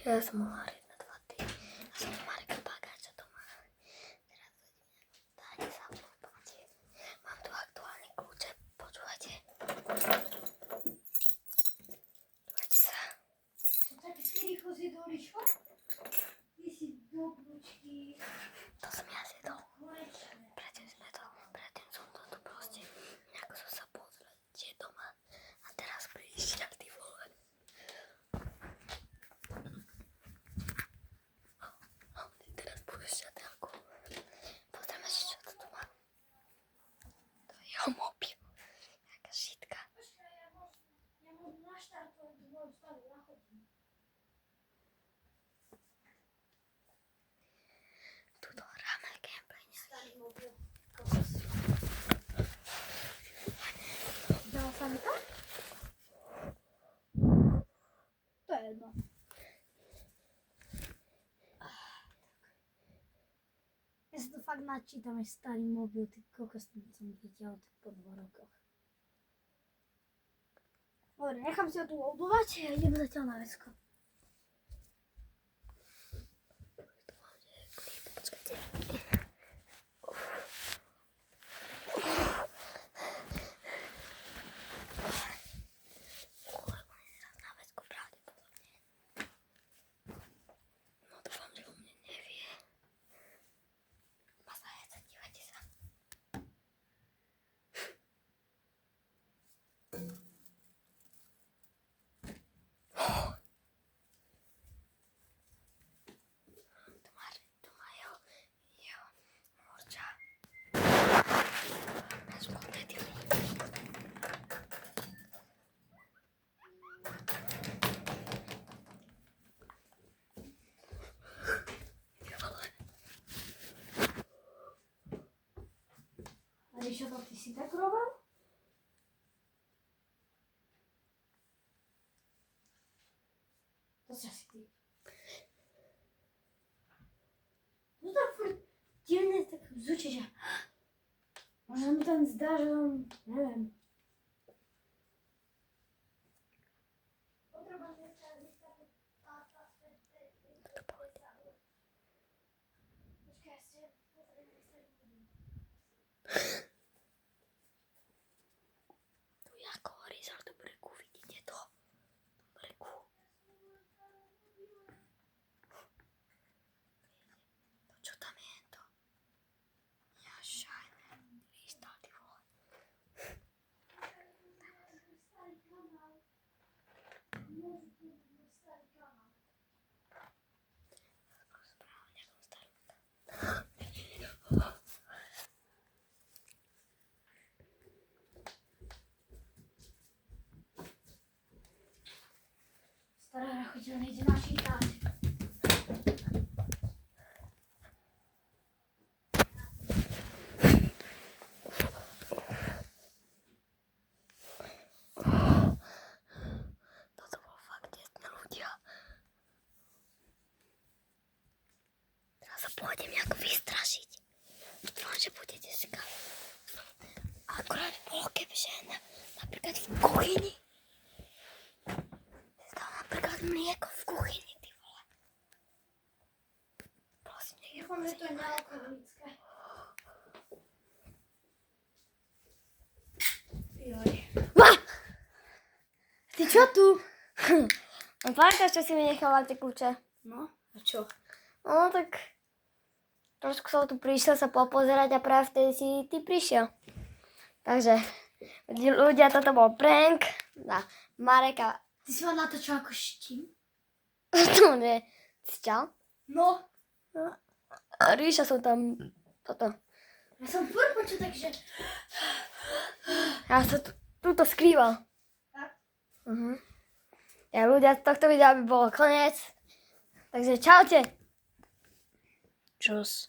Ja som mala na 2 týždne. Ja som u Mareka Bagáča doma. Teraz dáte sa v páte. Mám tu aktuálne kľúče. Počúvajte. Počúvajte sa. Tak si rýchlo zjedol Ríško? Ty si dobrúčky. To som ja zjedol. Predtým som to tu proste nejako som sa pozrel, že je doma. A teraz prišiel, ty vole. Teraz budeš šatelku. Pozrieme si, čo to tu má. To je jeho mobil. Jaká šitka. Počkaj, ja môžem naštartovať tvoju stavu na chodník. Tuto hráme gameplay nejaký. Starý mobil. Dala sa mi to? To je jedno. Ja sa to fakt načítam, aj starý mobil, ty kokos, som videl tak po 2 rokoch. Dobre, nechám si ho tu loadovať a idem zatiaľ na vesko. Počkajte. Na vecku pravdepodobne. No dúfam, že o mne nevie. Má zajaca, dívajte sa. Tu má jeho morča. Ja som kompletný. A Ríšo, to ty si tak robil? To si asi ty. No tak furt divne tak zvučí, že možno mi tam zdá, že on, neviem. Tu je ako horizont do breku, vidíte to? Do breku. To čo tam je to? Ja šajne. Lista, ty vole. Správne, nejakom starú. Stará chodila nejde načítať. Toto bolo fakt desné ľudia. Teraz sa pôjdem nejako vystrašiť. Dúfam, že budete skali. Akurát bolo kebyže napríklad v kuchyni. Stalo napríklad mlieko v kuchyni, ty vole. Prosím, nech je Dúfam, že to je nealkoholické. Joj. Ty čo tu? No pamätáš, čo si mi nechala tie kľúče? No, a čo? No tak trošku som tu prišiel sa popozerať a práve vtedy si ty prišiel. Takže ľudia, toto bol prank na Mareka. Ty si ma natočil ako štím? To nie. Čau. No. A Ríša som tam toto. Ja som furt počul tak, že... Ja sa tuto skrýval. Tak? Ja ľudia, tohto videa by bolo koniec. Takže čaute. Čus.